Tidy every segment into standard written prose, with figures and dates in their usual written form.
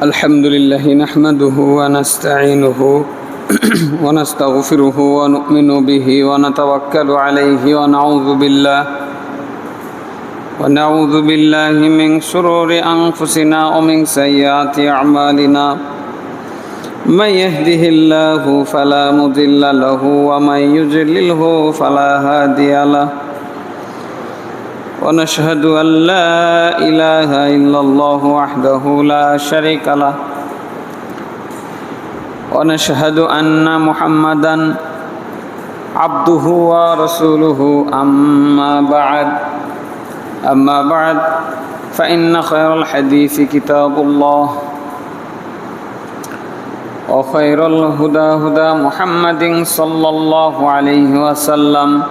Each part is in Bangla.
الحمد لله نحمده ونستعينه ونستغفره ونؤمن به ونتوكل عليه ونعوذ بالله من شرور أنفسنا ومن سيئات أعمالنا من يهده الله فلا مضل له ومن يضلله فلا هادي له ونشهد أن لا إله إلا الله وحده لا شريك له ونشهد أن محمدا عبده ورسوله أما بعد فإن خير الحديث كتاب الله وخير الهدى هدى محمد صلى الله عليه وسلم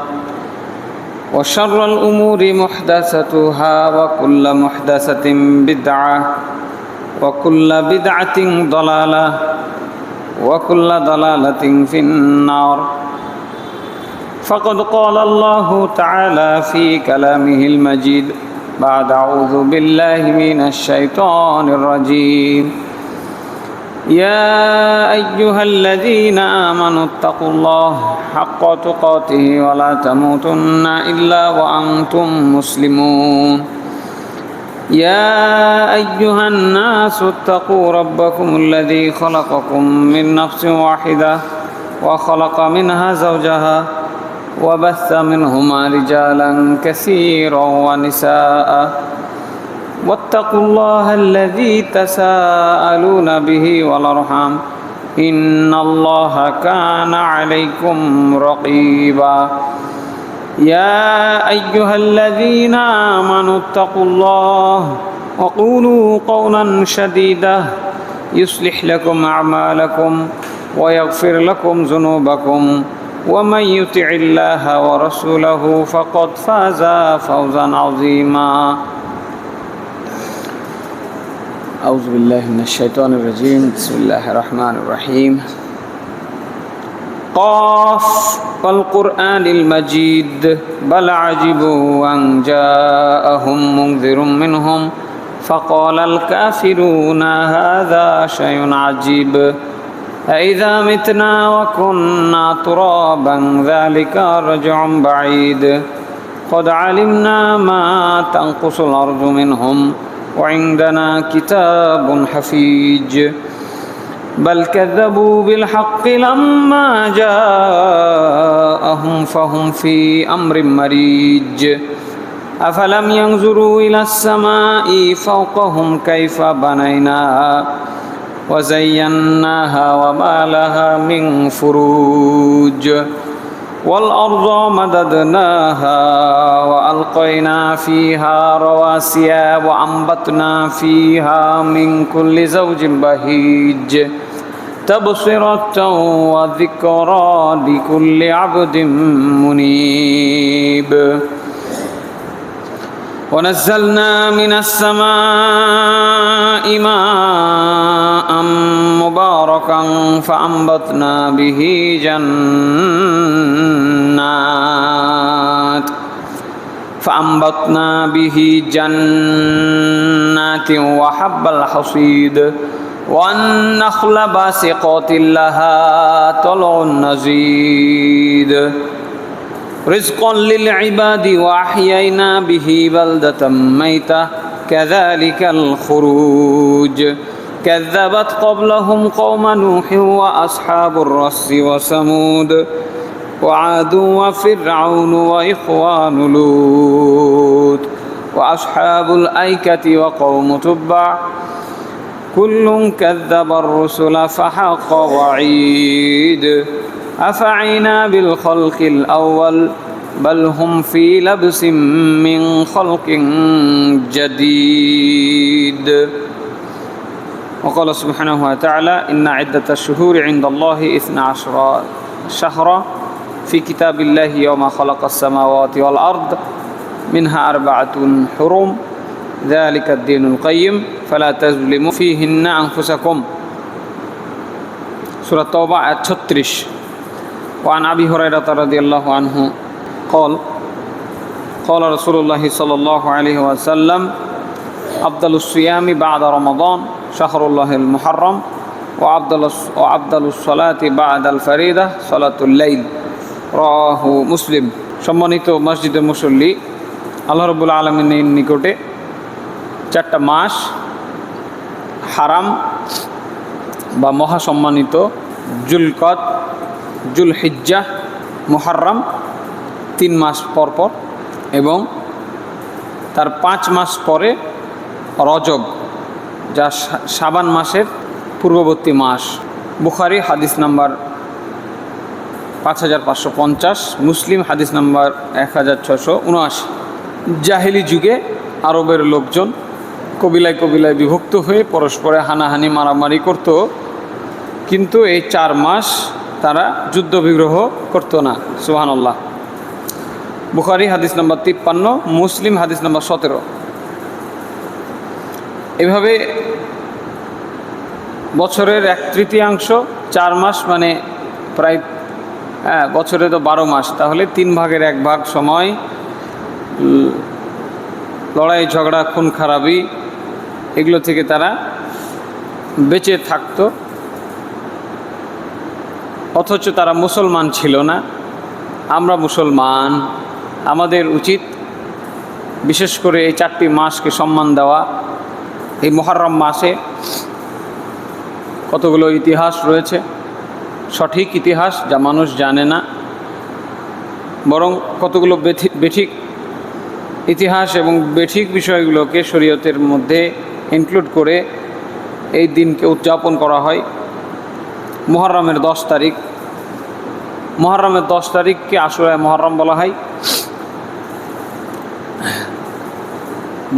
وشر الأمور محدثاتها وكل محدثة بدعة وكل بدعة ضلالة وكل ضلالة في النار فقد قال الله تعالى في كلامه المجيد بعد أعوذ بالله من الشيطان الرجيم يا أيها الذين آمنوا اتقوا الله حق تقاته ولا تموتن إلا وأنتم مسلمون يا أيها الناس اتقوا ربكم الذي خلقكم من نفس واحدة وخلق منها زوجها وبث منهما رجالا كثيرا ونساء واتقوا الله الذي تساءلون به والأرحام إن الله كان عليكم رقيبا يا أيها الذين آمنوا اتقوا الله وقولوا قولا سديدا يصلح لكم أعمالكم ويغفر لكم ذنوبكم ومن يطع الله ورسوله فقد فاز فوزا عظيما أعوذ بالله من الشيطان الرجيم بسم الله الرحمن الرحيم قاف والقرآن المجيد بل عجبوا أن جاءهم منذر منهم فقال الكافرون هذا شيء عجيب أإذا متنا وكنا ترابا ذلك رجع بعيد قد علمنا ما تنقص الأرض منهم وعندنا كتاب حفيظ بل كذبوا بالحق لما جاءهم فهم في أمر مريج أفلم ينظروا إلى السماء فوقهم كيف بنيناها وزيناها وما لها من فروج والأرض مددناها وألقينا فيها رواسي وأنبتنا فيها من كل زوج بهيج تبصرة وذكرى لكل عبد منيب ونزلنا من السماء ماء مباركا فأنبتنا به جنات وحب الحصيد والنخل باسقات لها طلع نضيد رزقا للعباد وأحيينا به بلدة ميتة كذلك الخروج كذبت قبلهم قوم نوح وأصحاب الرس وثمود وعاد وفرعون وإخوان لوط وأصحاب الأيكة وقوم تبع كل كذب الرسل فحق وعيد أفعينا بالخلق الأول بل هم في لبس من خلق جديد وقال سبحانه وتعالى إن عدة الشهور عند الله 12 شهرا في كتاب الله يوم خلق السماوات والأرض منها 4 حرم ذلك الدين القيم فلا تظلموا فيهن أنفسكم سورة التوبة 36 وعن أبي هريرة رضي الله عنه قال قال رسول الله صلى الله عليه وسلم أفضل الصيام بعد رمضان শাহরুল্লাহিল মুহাররম ও আফদালুস সালাতি বা'দাল ফারিদা সালাতুল লাইল, রাহু মুসলিম। সম্মানিত মসজিদের মুসল্লি, আল্লাহ রাব্বুল আলামিনের নিকটে 4টা মাস হারাম বা মহাসম্মানিত: জুলকদ, জুলহিজ্জাহ, মুহররম 3 মাস পর পর, এবং তার 5 মাস পরে রজব, যা শাবান মাসের পূর্ববর্তী মাস। বুখারী হাদিস নাম্বার 5550, মুসলিম হাদিস নাম্বার 1679। জাহেলি যুগে আরবের লোকজন কবিলায় কবিলায় বিভক্ত হয়ে পরস্পরে হানাহানি মারামারি করত, কিন্তু এই 4 মাস তারা যুদ্ধ বিগ্রহ করত না। সুবহানাল্লাহ। বুখারী হাদিস নাম্বার 53, মুসলিম হাদিস নাম্বার 17। এভাবে বছরের 1/3 4 মাস, মানে প্রায় বছরে তো 12 মাস, তাহলে 3 ভাগের 1 ভাগ সময় লড়াই ঝগড়া খুন খারাপি এগুলো থেকে তারা বেঁচে থাকতো, অথচ তারা মুসলমান ছিল না। আমরা মুসলমান, আমাদের উচিত বিশেষ করে এই 4টি মাসকে সম্মান দেওয়া। এই মুহররম মাসে কতগুলো ইতিহাস রয়েছে, সঠিক ইতিহাস যা মানুষ জানে না, বরং কতগুলো বেঠিক ইতিহাস এবং বেঠিক বিষয়গুলোকে শরীয়তের মধ্যে ইনক্লুড করে এই দিনকে উদযাপন করা হয়। মুহররমের 10 তারিখ, মুহররমের 10 তারিখকে আশুরায়ে মুহররম বলা হয়।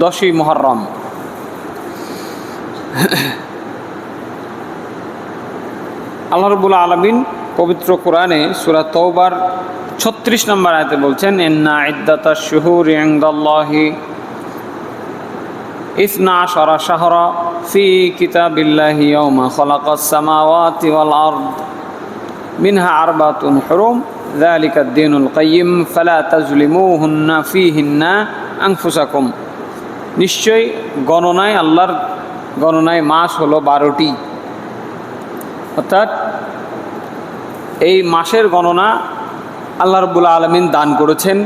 10ই মুহররম। আল্লাহ রাব্বুল আলামিন পবিত্র কোরআনে সূরা তাওবার 36 নম্বর আয়াতে বলছেন, ইন্না ইদ্দাতাশ শুহুরি ইনদাল্লাহি 12 শাহরা ফি কিতাবিল্লাহি ইয়াওমা খালাকাস সামাওয়াতি ওয়াল আরদ মিনহা আরবাতুন হুরুম যালিকা ad-দীনুল কাইয়্যিম ফালা তাজলিমুহুন্না ফীহিন্না আনফুসাকুম। নিশ্চয়ই গণনায়, আল্লাহর গণনায় মাস হলো 12টি। অর্থাৎ এই মাসের গণনা আল্লাহ রাব্বুল আলামিন দান করেছেন।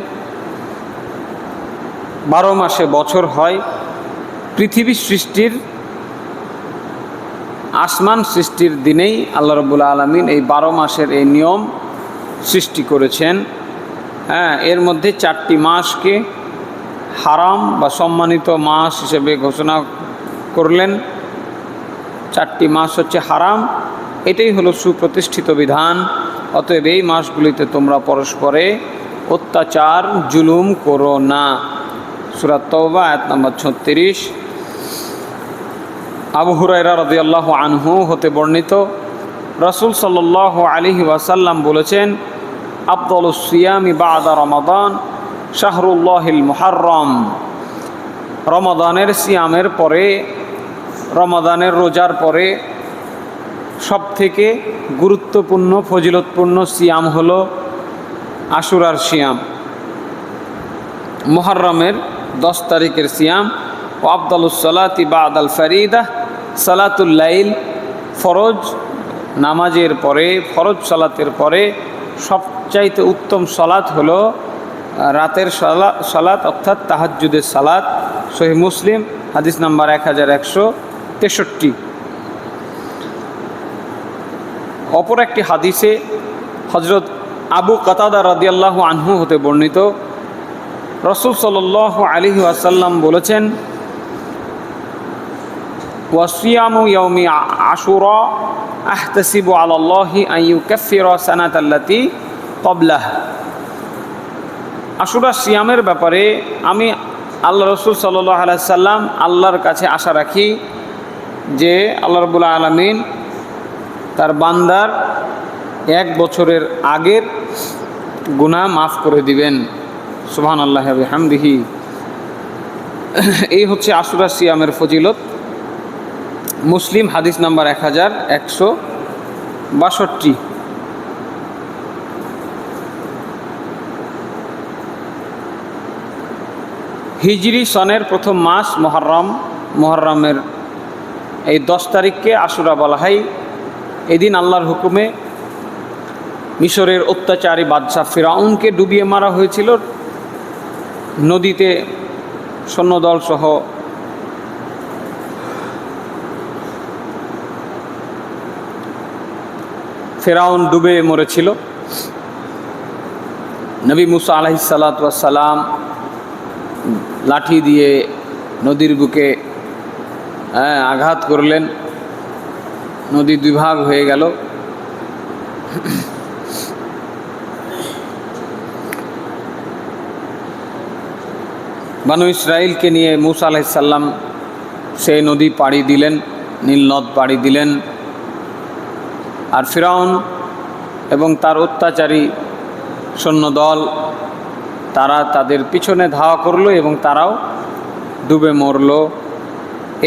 12 মাসে বছর হয়। পৃথিবী সৃষ্টির, আসমান সৃষ্টির দিনেই আল্লাহ রাব্বুল আলামিন এই 12 মাসের এই নিয়ম সৃষ্টি করেছেন। এর মধ্যে 4টি মাসকে হারাম বা সম্মানিত মাস হিসেবে ঘোষণা করলেন। 4টি মাস হচ্ছে হারাম, এটাই হলো সুপ্রতিষ্ঠিত বিধান। অতএব এই মাসগুলিতে তোমরা পরস্পরে অত্যাচার জুলুম করো না। সূরা তাওবা আয়াত নম্বর 36। আবু হুরায়রা রাদিয়াল্লাহু আনহু হতে বর্ণিত, রাসূল সাল্লাল্লাহু আলাইহি ওয়াসাল্লাম বলেছেন, আফদালুস সিয়ামি বা'দা রমাদান শাহরুল্লাহিল মুহাররম। রমাদানের সিয়ামের পরে, রমাদানের রোজার পরে সবথেকে গুরুত্বপূর্ণ ফজিলতপূর্ণ সিয়াম হলো আশুরার সিয়াম, মুহররমের 10 তারিখের সিয়াম। ও আফদালুস সালাতি বা'দাল ফারিদা সালাতুল লাইল। ফরজ নামাজের পরে, ফরজ সালাতের পরে সবচাইতে উত্তম সালাত হলো রাতের সালাত, অর্থাৎ তাহাজ্জুদের সালাত। সহিহ মুসলিম হাদিস নাম্বার 1163। অপর একটি হাদিসে হযরত আবু কাতাদা রাদিয়াল্লাহু আনহু হতে বর্ণিত, রাসূল সাল্লাল্লাহু আলাইহি ওয়াসাল্লাম বলেছেন, ওয়াসিয়ামু ইয়াউমি আশুরা আহতাসিবু আলাল্লাহি আন ইউকাফিরা সানাতাল্লাতী ক্বাবলাহ। আশুরা সিয়ামের ব্যাপারে আমি আল্লাহ রাসূল সাল্লাল্লাহু আলাইহি ওয়াসাল্লাম আল্লাহর কাছে আশা রাখি যে আল্লাহ রাব্বুল আলামিন তার বান্দার 1 বছরের আগের গুনাহ মাফ করে দিবেন। সুবহানাল্লাহি ওয়া বিহামদিহি। এই হচ্ছে আশুরা সিয়ামের ফজিলত। মুসলিম হাদিস নাম্বার 1162। হিজরি সনের প্রথম মাস মুহররম। মুহররমের এই 10 তারিখকে আশুরা বলা হয়। এদিন আল্লাহর হুকুমে মিশরের অত্যাচারী বাদশাহ ফিরাউনকে ডুবিয়ে মারা হয়েছিল নদীতে সৈন্যদল সহ। ফিরাউন ডুবে মরেছিল। নবী মুসা আলাইহিস সালাতু ওয়াস সালাম লাঠি দিয়ে নদীর বুকে আঘাত করলেন, নদী দুই ভাগ হয়ে গেল। বানু ইসরাইলকে নিয়ে মুসা আলাইহিস সালাম সেই নদী পাড়ি দিলেন, নীল নদ পাড়ি দিলেন। আর ফিরাউন এবং তার অত্যাচারী সৈন্যদল তারা তাদের পিছনে ধাওয়া করলো এবং তারাও ডুবে মরল।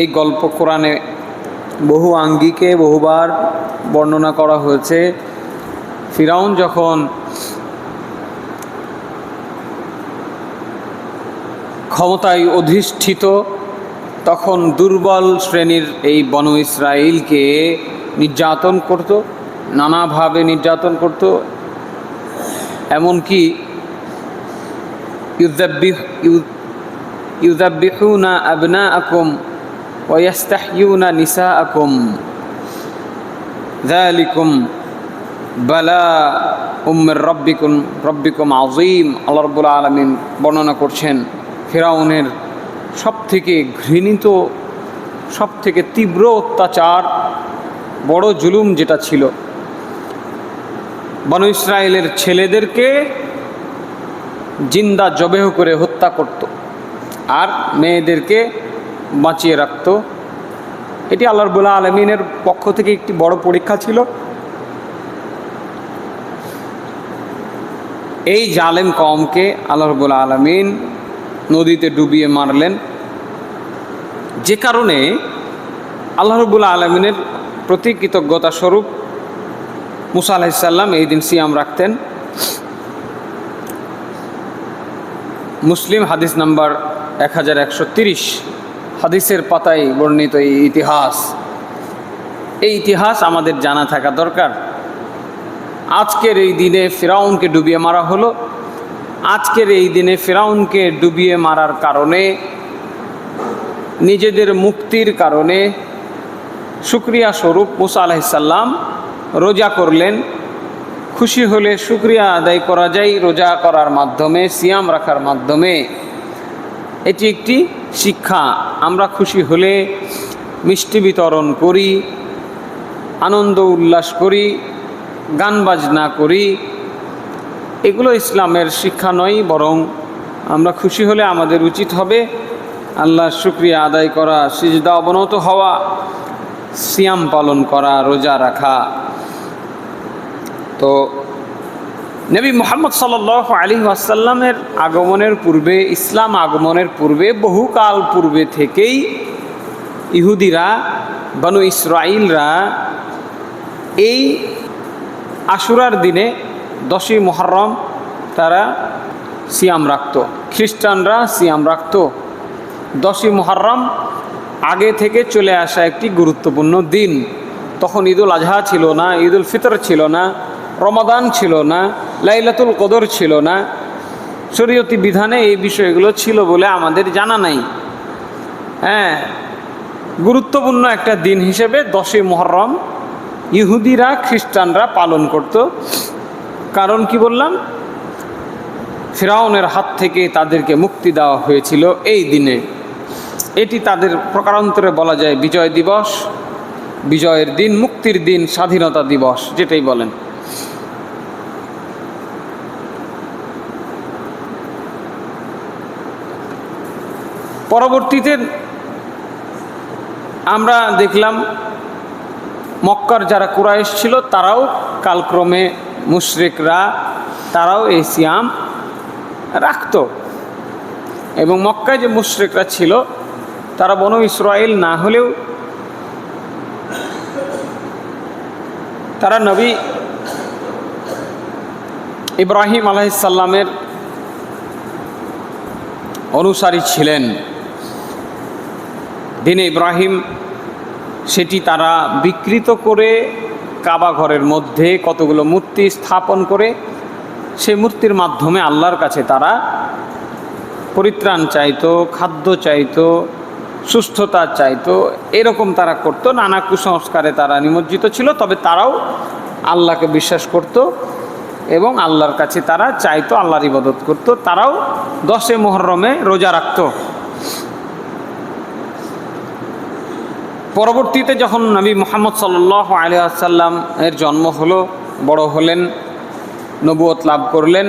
এই গল্প কোরআনে বহু আঙ্গিকে বহুবার বর্ণনা করা হয়েছে। ফিরাউন যখন ক্ষমতায় অধিষ্ঠিত, তখন দুর্বল শ্রেণীর এই বনু ইসরাইলকে নির্যাতন করত, নানাভাবে নির্যাতন করত। এমনকি ইউযাব্বিহুনা আবনাআকুম ওয়া ইস্তাহয়ুনা নিসাআকুম যালিকুম বালাউম মির রাব্বিকুম আযীম। আল্লাহ রাব্বুল আলামিন বর্ণনা করছেন ফিরাউনের সবথেকে ঘৃণিত, সবথেকে তীব্র অত্যাচার, বড় জুলুম যেটা ছিল, বনু ইসরায়েলের ছেলেদেরকে জিন্দা জবেহ করে হত্যা করত আর মেয়েদেরকে বাঁচিয়ে রাখত। এটি আল্লাহ রাব্বুল আলামিনের পক্ষ থেকে একটি বড় পরীক্ষা ছিল। এই জালেম কওমকে আল্লাহ রাব্বুল আলামিন নদীতে ডুবিয়ে মারলেন, যে কারণে আল্লাহ রাব্বুল আলামিনের প্রতি কৃতজ্ঞতা স্বরূপ মুসা আলাইহিস সালাম এই দিন সিয়াম রাখতেন। মুসলিম হাদিস নাম্বার 1130, হাদিসের পাতায় বর্ণিত এই ইতিহাস আমাদের জানা থাকা দরকার। আজকের এই দিনে ফিরাউনকে ডুবিয়ে মারা হলো। আজকের এই দিনে ফিরাউনকে ডুবিয়ে মারার কারণে, নিজেদের মুক্তির কারণে শুকরিয়া স্বরূপ মুসা আলাইহিস সালাম রোজা করলেন। খুশি হলে শুকরিয়া আদায় করা যায় রোজা করার মাধ্যমে, সিয়াম রাখার মাধ্যমে। এটি একটি শিক্ষা। আমরা খুশি হলে মিষ্টি বিতরণ করি, আনন্দ উল্লাস করি, গান বাজনা করি। এগুলো ইসলামের শিক্ষা নয়, বরং আমরা খুশি হলে আমাদের উচিত হবে আল্লাহর শুকরিয়া আদায় করা, সিজদা অবনত হওয়া, সিয়াম পালন করা, রোজা রাখা। তো নবী মুহাম্মদ সাল্লাল্লাহু আলাইহি ওয়াসাল্লামের আগমনের পূর্বে, ইসলাম আগমনের পূর্বে, বহুকাল পূর্বে থেকেই ইহুদিরা, বনু ইসরাইলরা এই আশুরার দিনে 10ই মুহররম তারা সিয়াম রাখত। খ্রিস্টানরা সিয়াম রাখত। 10ই মুহররম আগে থেকে চলে আসা একটি গুরুত্বপূর্ণ দিন। তখন ঈদুল আজহা ছিল না, ঈদুল ফিতর ছিল না, রমাদান ছিল না, লাইলাতুল কদর ছিল না। শরীয়তি বিধানে এই বিষয়গুলো ছিল বলে আমাদের জানা নাই। গুরুত্বপূর্ণ একটা দিন হিসেবে 10ই মুহররম ইহুদিরা, খ্রিস্টানরা পালন করত। কারণ কি বললাম, ফিরাউনের হাত থেকে তাদেরকে মুক্তি দেওয়া হয়েছিল এই দিনে। এটি তাদের প্রকারান্তরে বলা যায় বিজয় দিবস, বিজয়ের দিন, মুক্তির দিন, স্বাধীনতা দিবস, যেটাই বলেন। পরবর্তীতে আমরা দেখলাম মক্কার যারা কুরাইশ ছিল তারাও কালক্রমে, মুশরিকরা তারাও এই সিয়াম রাখত। এবং মক্কায় যে মুশরিকরা ছিল তারা বনু ইসরাইল না হলেও তারা নবী ইব্রাহিম আলাইহিস সালামের অনুসারী ছিলেন। দিনে ইব্রাহিম সেটি তারা বিকৃত করে কাবা ঘরের মধ্যে কতগুলো মূর্তি স্থাপন করে সেই মূর্তির মাধ্যমে আল্লাহর কাছে তারা পরিত্রাণ চাইতো, খাদ্য চাইতো, সুস্থতা চাইতো, এরকম তারা করতো। নানা কুসংস্কারে তারা নিমজ্জিত ছিল, তবে তারাও আল্লাহকে বিশ্বাস করত এবং আল্লাহর কাছে তারা চাইতো, আল্লাহর ইবাদত করত। তারাও 10 মুহররমে রোজা রাখত। পরবর্তীতে যখন নবী মুহাম্মদ সাল্লাল্লাহু আলাইহি ওয়াসাল্লাম এর জন্ম হলো, বড় হলেন, নবুয়ত লাভ করলেন,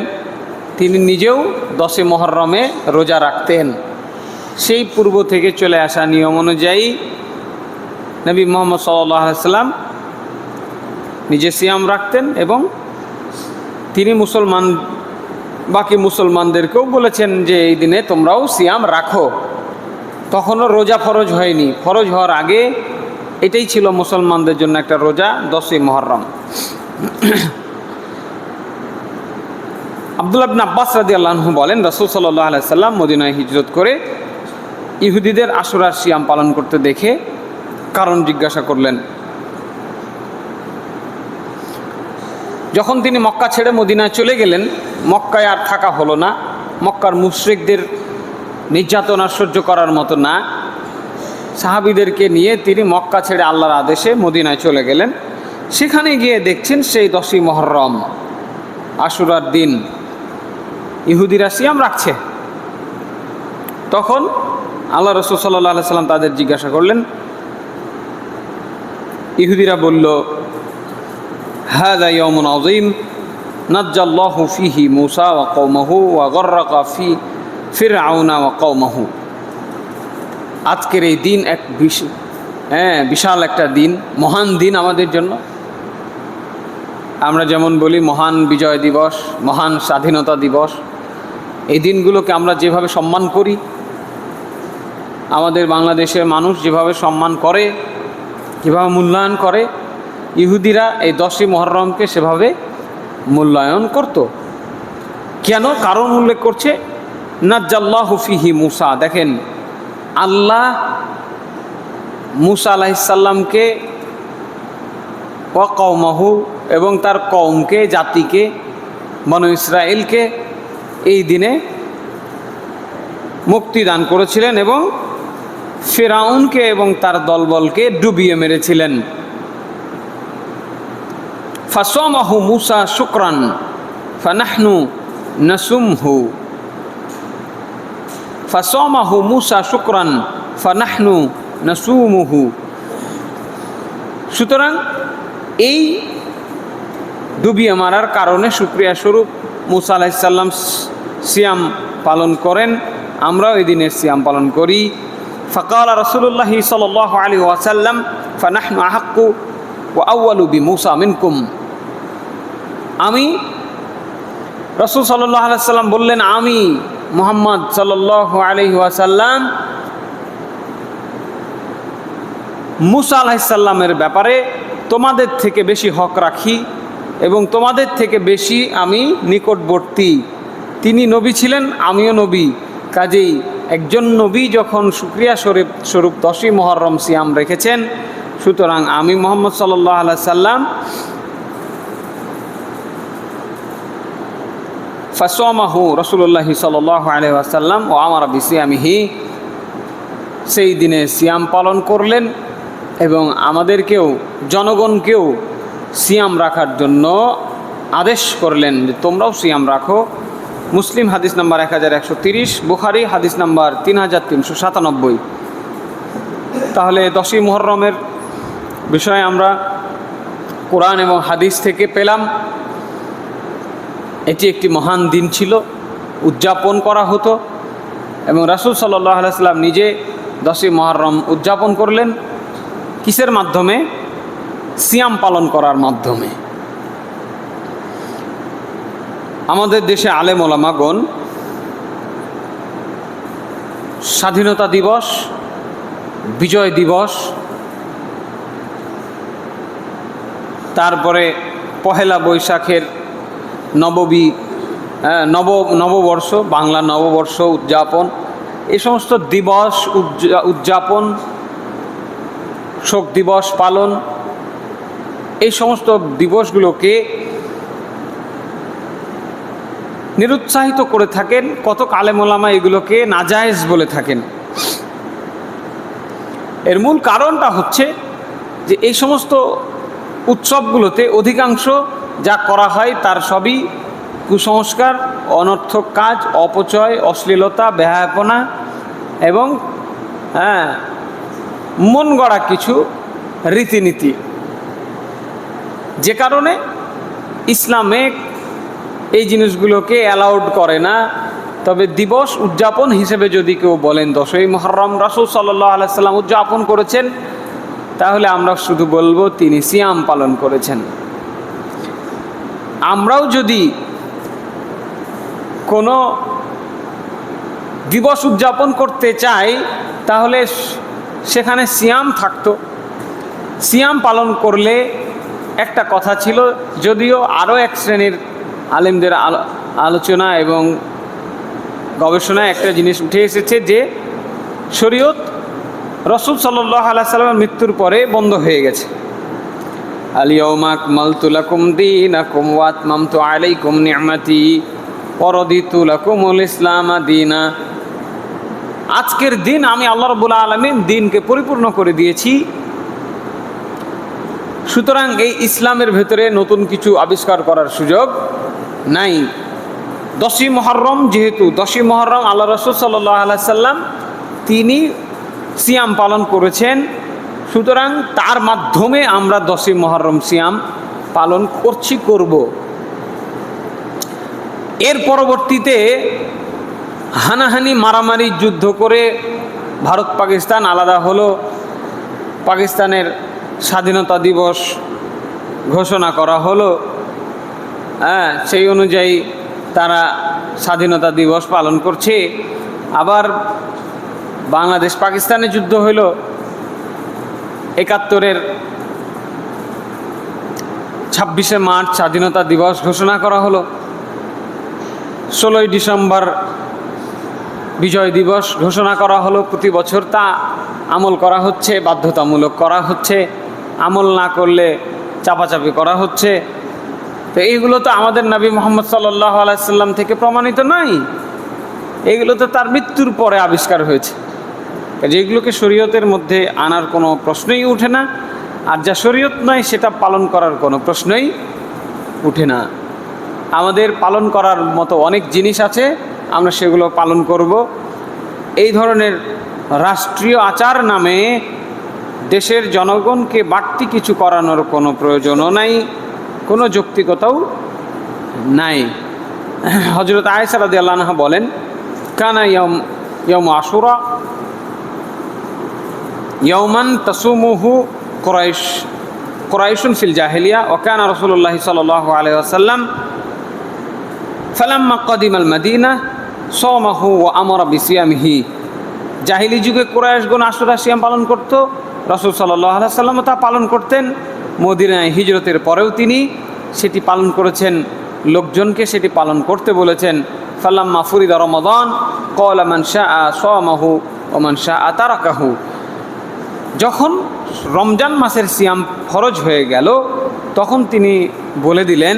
তিনি নিজেও 10 মুহররমে রোজা রাখতেন। সেই পূর্ব থেকে চলে আসা নিয়ম অনুযায়ী নবী মুহাম্মদ সাল্লাল্লাহু আলাইহি ওয়াসাল্লাম নিজে সিয়াম রাখতেন এবং তিনি বাকি মুসলমানদেরকেও বলেছেন যে এই দিনে তোমরাও সিয়াম রাখো। তখনও রোজা ফরজ হয়নি, ফরজ হওয়ার আগে এটাই ছিল মুসলমানদের জন্য একটা রোজা, 10 মুহররম। আব্দুল্লাহ ইবনে আব্বাস রাদিয়াল্লাহু আনহু বলেন, রাসূল সাল্লাল্লাহু আলাইহি সাল্লাম মদিনায় হিজরত করে ইহুদিদের আশুরার সিয়াম পালন করতে দেখে কারণ জিজ্ঞাসা করলেন। যখন তিনি মক্কা ছেড়ে মদিনায় চলে গেলেন, মক্কায় আর থাকা হলো না। মক্কার মুশরিকদের নির্যাতন আর সহ্য করার মতো না। সাহাবীদেরকে নিয়ে তিনি মক্কা ছেড়ে আল্লাহর আদেশে মদিনায় চলে গেলেন। সেখানে গিয়ে দেখছেন সেই 10 মুহররম আশুরার দিন ইহুদিরা সিয়াম রাখছে। তখন আল্লাহ রাসূল সাল্লাল্লাহু আলাইহি সাল্লাম তাদের জিজ্ঞাসা করলেন। ইহুদিরা বলল, হাযা ইয়াউমুন আযীম নাজ্জাল্লাহু ফীহি মূসা ওয়া কওমাহু ওয়া গররাকা ফি ফিরআউনা ওয়া কওমাহু। আজকের এই দিন এক বিশাল একটা দিন, মহান দিন আমাদের জন্য। আমরা যেমন বলি মহান বিজয় দিবস, মহান স্বাধীনতা দিবস, এই দিনগুলোকে আমরা যেভাবে সম্মান করি, আমাদের বাংলাদেশের মানুষ যেভাবে সম্মান করে, যেভাবে মূল্যায়ন করে, ইহুদিরা এই 10 মুহররমকে সেভাবে মূল্যায়ন করত। কেন? কারণ উল্লেখ করছে, নাজ্জাল্লাহু ফীহি মূসা। দেখেন, আল্লাহ মূসা আলাইহিস সালামকে ওয়া কওমাহু এবং তার কওমকে, জাতিকে, বনু ইসরাইলকে এই দিনে মুক্তি দান করেছিলেন এবং ফিরআউনকে এবং তার দলবলকে ডুবিয়ে মেরেছিলেন। ফাসামাহু মূসা শুকরান ফানাহনু নাসুমহু। ফাসামাহু মূসা শুকরান ফানাহনু নাসুমুহু। সুতরাং এই ডুবিয়ে মারার কারণে শুকরিয়া স্বরূপ মূসা আলাইহিস সালাম সিয়াম পালন করেন, আমরাও এই দিনের সিয়াম পালন করি। ফাকালা রাসূলুল্লাহ সাল্লাল্লাহু আলাইহি ওয়াসাল্লাম ফানাহনু আহাক্কু ওয়া আউয়ালু বিমূসা মিনকুম। আমি, রাসূল সাল্লাল্লাহু আলাইহি ওয়াসাল্লাম বললেন, আমি মুহাম্মদ সাল্লাল্লাহু আলাইহি ওয়াসাল্লাম মূসা আলাইহিস সালামের ব্যাপারে তোমাদের থেকে বেশি হক রাখি এবং তোমাদের থেকে বেশি আমি নিকটবর্তী। তিনি নবী ছিলেন, আমিও নবী। কাজেই একজন নবী যখন শুকরিয়া স্বরূপ 10 মুহররম সিয়াম রেখেছেন, সুতরাং আমি মুহাম্মদ সাল্লাল্লাহু আলাইহি সাল্লাম ফাসামাহু রাসূলুল্লাহ সাল্লাল্লাহু আলাইহি ওয়াসাল্লাম ও আমারা বিসিয়ামিহি। সেই দিনে সিয়াম পালন করলেন এবং আমাদেরকেও, জনগণকেও সিয়াম রাখার জন্য আদেশ করলেন যে তোমরাও সিয়াম রাখো। মুসলিম হাদিস নাম্বার 1130, বুখারী হাদিস নাম্বার 3397। তাহলে 10 মুহররমের বিষয়ে আমরা কোরআন এবং হাদিস থেকে পেলাম এটি একটি মহান দিন ছিল, উদযাপন করা হতো এবং রাসূল সাল্লাল্লাহু আলাইহি সাল্লাম নিজে 10 মুহররম উদযাপন করলেন। কিসের মাধ্যমে? সিয়াম পালন করার মাধ্যমে। আমাদের দেশে আলেম ওলামাগণ স্বাধীনতা দিবস, বিজয় দিবস, তারপরে পহেলা বৈশাখের নববর্ষ, বাংলা নববর্ষ উদযাপন, এই সমস্ত দিবস উদযাপন শোক দিবস পালন, এই সমস্ত দিবসগুলোকে নিরুৎসাহিত করে থাকেন। কত আলেম ওলামা এগুলোকে নাজায়েজ বলে থাকেন। এর মূল কারণটা হচ্ছে যে এই সমস্ত উৎসবগুলোতে অধিকাংশ যা করা হয় তার সবই কুসংস্কার, অনর্থক কাজ, অপচয়, অশ্লীলতা, বেহায়াপনা এবং মন গড়া কিছু রীতিনীতি, যে কারণে ইসলামে এই জিনিসগুলোকে অ্যালাউড করে না। তবে দিবস উদযাপন হিসেবে যদি কেউ বলেন 10ই মুহররম রাসূল সাল্লাল্লাহু আলাইহি সাল্লাম উদযাপন করেছেন, তাহলে আমরা শুধু বলবো তিনি সিয়াম পালন করেছেন। আমরাও যদি কোনো দিবস উদযাপন করতে চাই তাহলে সেখানে সিয়াম থাকতো। সিয়াম পালন করলে একটা কথা ছিল, যদিও আরও এক শ্রেণীর আলেমদের আলোচনা এবং গবেষণায় একটা জিনিস উঠে এসেছে যে শরীয়ত রাসূল সাল্লাল্লাহু আলাইহি সাল্লামের মৃত্যুর পরে বন্ধ হয়ে গেছে। আল ইয়াউমা আকমালতু লাকুম দীনাকুম ওয়া আতমামতু আলাইকুম নি'মাতি ওয়া রাদিতু লাকুমুল ইসলাম দীনা। আজকের দিন আমি আল্লাহ রাব্বুল আলামিন দিনকে পরিপূর্ণ করে দিয়েছি। সুতরাং এই ইসলামের ভেতরে নতুন কিছু আবিষ্কার করার সুযোগ নাই। 10ই মুহররম, যেহেতু 10ই মুহররম আল্লাহ রাসূল সাল্লাল্লাহু আলাইহি সাল্লাম তিনি সিয়াম পালন করেছেন, সুতরাং তার মাধ্যমে আমরা 10ই মুহররম সিয়াম পালন করব। এর পরবর্তীতে হানাহানি, মারামারি, যুদ্ধ করে ভারত পাকিস্তান আলাদা হলো। পাকিস্তানের স্বাধীনতা দিবস ঘোষণা করা হলো। সেই অনুযায়ী তারা স্বাধীনতা দিবস পালন করছে। আবার বাংলাদেশ পাকিস্তানে যুদ্ধ হইল, ৭১-এর ২৬শে মার্চ স্বাধীনতা দিবস ঘোষণা করা হলো। ১৬ই ডিসেম্বর বিজয় দিবস ঘোষণা করা হলো। প্রতি বছর তা আমল করা হচ্ছে, বাধ্যতামূলক করা হচ্ছে, আমল না করলে চাপাচাপি করা হচ্ছে। তো এইগুলো তো আমাদের নবী মুহাম্মদ সাল্লাল্লাহু আলাইহি সাল্লাম থেকে প্রমাণিত নাই, এইগুলো তো তার মৃত্যুর পরে আবিষ্কার হয়েছে। যেগুলোকে শরীয়তের মধ্যে আনার কোনো প্রশ্নই উঠে না, আর যা শরীয়ত নয় সেটা পালন করার কোনো প্রশ্নই উঠে না। আমাদের পালন করার মতো অনেক জিনিস আছে, আমরা সেগুলো পালন করব। এই ধরনের রাষ্ট্রীয় আচার নামে দেশের জনগণকে বাড়তি কিছু করানোর কোনো প্রয়োজনও নাই, কোনো যৌক্তিকতাও নাই। হযরত আয়েশা রাদিয়াল্লাহু আনহা বলেন, কানা ইয়াউম আশুরা ইয়াউমান তাসুমুহু কুরাইশুন ফিল জাহিলিয়া ওয়া কানা রাসূলুল্লাহ সাল্লাল্লাহু আলাইহি ওয়াসাল্লাম ফালাম্মা কাদিমাল মাদিনা সামাহু ওয়া আমারা বিসিয়ামিহি। জাহিলি যুগে কুরাইশগণ আশুরা সিয়াম পালন করত, রাসূল সাল্লাল্লাহু আলাইহি ওয়াসাল্লাম তা পালন করতেন। মদিনায় হিজরতের পরেও তিনি সেটি পালন করেছেন, লোকজনকে সেটি পালন করতে বলেছেন। ফালাম্মা ফুরিদা রমাদান ক্বালা মান শাআ সামাহু ওয়া মান শাআ তারাকাহু। যখন রমজান মাসের সিয়াম ফরজ হয়ে গেল, তখন তিনি বলে দিলেন,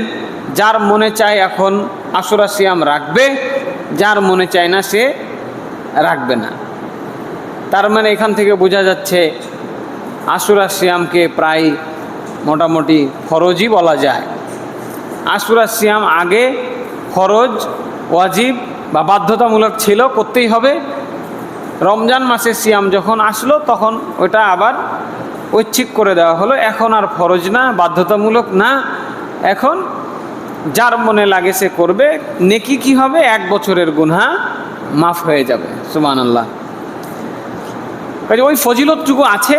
যার মনে চায় এখন আশুরা সিয়াম রাখবে, যার মনে চায় না সে রাখবে না। তার মানে এখান থেকে বোঝা যাচ্ছে আশুরা সিয়ামকে প্রায় মোটামুটি ফরজই বলা যায়। আশুরা সিয়াম আগে ফরজ, ওয়াজিব বা বাধ্যতামূলক ছিল, করতেই হবে। রমজান মাসের সিয়াম যখন আসলো তখন ওটা আবার ঐচ্ছিক করে দেওয়া হলো। এখন আর ফরজ না, বাধ্যতামূলক না, এখন যার মনে লাগে সে করবে। নেকি কি হবে? 1 বছরের গুনাহ মাফ হয়ে যাবে। সুবহানাল্লাহ। ওই ফজিলতটুকু আছে,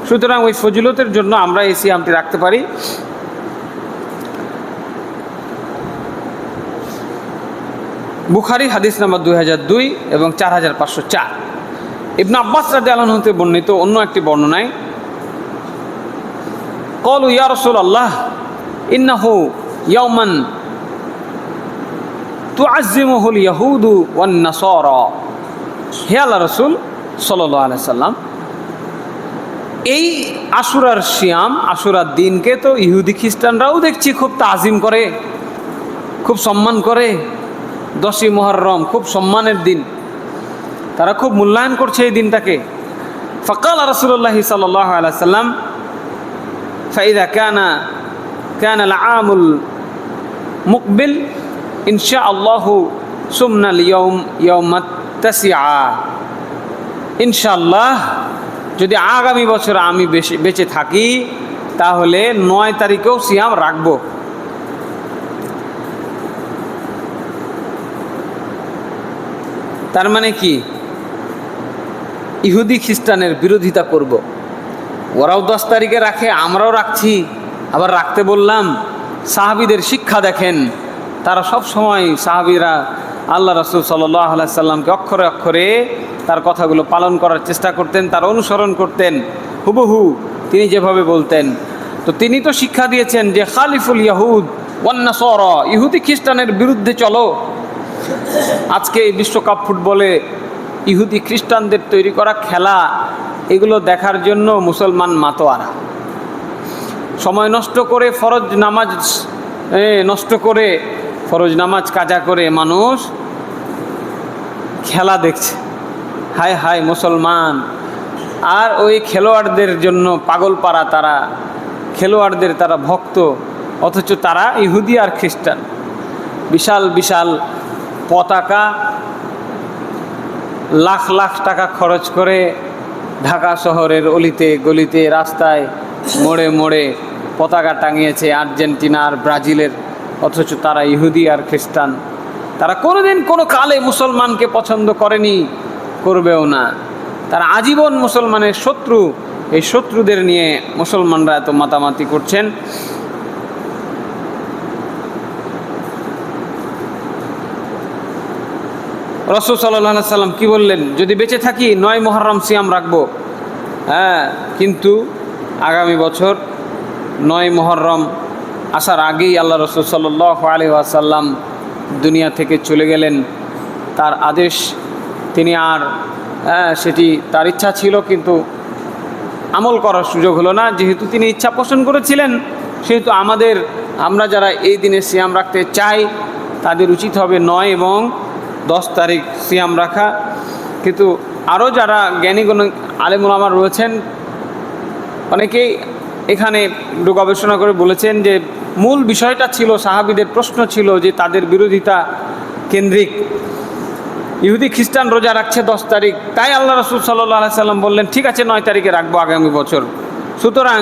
সুতরাং ওই ফজিলতের জন্য আমরা এই সিয়ামটি রাখতে পারি। বুখারী হাদিস নাম্বার 2002 এবং 4504। ইবনে আব্বাস রাদিয়াল্লাহু আনহু হতে বর্ণিত অন্য একটি বর্ণনায়, ক্বালু ইয়া রাসূলুল্লাহ ইন্নাহু ইয়াওমান তুআজ্জিমুহুল ইয়াহুদু ওয়ান নাসারা। হে আল্লাহর রাসূল সাল্লাল্লাহু আলাইহি সাল্লাম, এই আশুরার সিয়াম, আশুরার দিনকে তো ইহুদি খ্রিস্টানরাও দেখছি খুব তাজিম করে, খুব সম্মান করে। 10ই মুহররম খুব সম্মানের দিন, তারা খুব মূল্যায়ন করছে এই দিনটাকে। ফাকাল রাসূলুল্লাহ সাল্লাল্লাহু আলাইহি ওয়াসাল্লাম ফাইদা কানা আল-আমুল মুকবিল ইনশাআল্লাহু সুমনাল ইয়াউমাত তাসিআ। ইনশাআল্লাহ যদি আগামী বছর আমি বেঁচে থাকি তাহলে 9 তারিখেও সিয়াম রাখব। তার মানে কি, ইহুদি খ্রিস্টানের বিরোধিতা করব। ওরাও 10 তারিখে রাখে, আমরাও রাখছি, আবার রাখতে বললাম। সাহাবীদের শিক্ষা দেখেন, তারা সব সময় সাহাবীরা আল্লাহ রাসূল সাল্লাল্লাহু আলাইহি সাল্লামকে অক্ষরে অক্ষরে তার কথাগুলো পালন করার চেষ্টা করতেন, তার অনুসরণ করতেন হুবহু তিনি যেভাবে বলতেন। তো তিনি তো শিক্ষা দিয়েছেন যে খালিফুল ইয়াহুদ ওয়ান নাসারা, ইহুদি খ্রিস্টানের বিরুদ্ধে চলো। আজকে বিশ্বকাপ ফুটবলে ইহুদি খ্রিস্টানদের তৈরি করা খেলা, এগুলো দেখার জন্য মুসলমান মাতোয়ারা। সময় নষ্ট করে ফরজ নামাজ নষ্ট করে, ফরজ নামাজ কাজা করে মানুষ খেলা দেখছে। হায় হায় মুসলমান! আর ওই খেলোয়াড়দের জন্য পাগল পাড়া, তারা খেলোয়াড়দের তারা ভক্ত, অথচ তারা ইহুদি আর খ্রিস্টান। বিশাল বিশাল পতাকা, লাখ লাখ টাকা খরচ করে ঢাকা শহরের অলিতে গলিতে, রাস্তায়, মোড়ে মোড়ে পতাকা টাঙিয়েছে আর্জেন্টিনা আর ব্রাজিলের, অথচ তারা ইহুদি আর খ্রিস্টান। তারা কোনোদিন কোনো কালে মুসলমানকে পছন্দ করেনি, করবেও না। তারা আজীবন মুসলমানের শত্রু। এই শত্রুদের নিয়ে মুসলমানরা এত মাতামাতি করছেন। রাসূল সাল্লাল্লাহু আলাইহি সাল্লাম কি বললেন? যদি বেঁচে থাকি 9 মুহররম সিয়াম রাখবো। হ্যাঁ, কিন্তু আগামী বছর 9 মুহররম আসার আগেই আল্লাহ রাসূল সাল্লাল্লাহু আলাইহি ওয়াসাল্লাম দুনিয়া থেকে চলে গেলেন। তার আদেশ তিনি আর সেটি তার ইচ্ছা ছিল, কিন্তু আমল করার সুযোগ হলো না। যেহেতু তিনি ইচ্ছা পোষণ করেছিলেন, সেহেতু আমরা যারা এই দিনে সিয়াম রাখতে চাই তাদের উচিত হবে 9 এবং 10 তারিখ সিয়াম রাখা। কিন্তু আরও যারা জ্ঞানীগুণ আলেম ওলামা রয়েছেন, অনেকেই এখানে একটু গবেষণা করে বলেছেন যে মূল বিষয়টা ছিল, সাহাবীদের প্রশ্ন ছিল যে তাদের বিরোধিতা কেন্দ্রিক। ইহুদি খ্রিস্টান রোজা রাখছে 10 তারিখ, তাই আল্লাহ রাসূল সাল্লাল্লাহু আলাইহি সাল্লাম বললেন ঠিক আছে 9 তারিখে রাখবো আগামী বছর। সুতরাং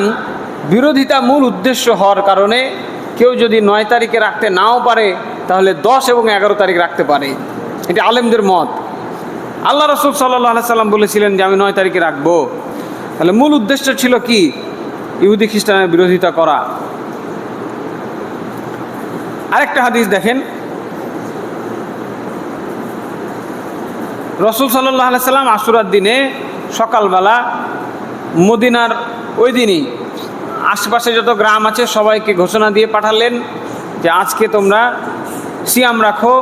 বিরোধিতা মূল উদ্দেশ্য হওয়ার কারণে কেউ যদি 9 তারিখে রাখতে নাও পারে তাহলে 10 এবং 11 তারিখ রাখতে পারে, এটি আলেমদের মত। আল্লাহ রাসূল সাল্লাল্লাহু আলাইহি সাল্লাম বলেছিলেন যে আমি 9 তারিখে রাখবো। তাহলে মূল উদ্দেশ্য ছিল কি? ইহুদি খ্রিস্টানের বিরোধিতা করা। আরেকটা হাদিস দেখেন, রাসূল সাল্লাল্লাহু আলাইহি সাল্লাম আশুরার দিনে সকালবেলা মদিনার ওই দিনই আশেপাশে যত গ্রাম আছে সবাইকে ঘোষণা দিয়ে পাঠালেন যে আজকে তোমরা সিয়াম রাখো,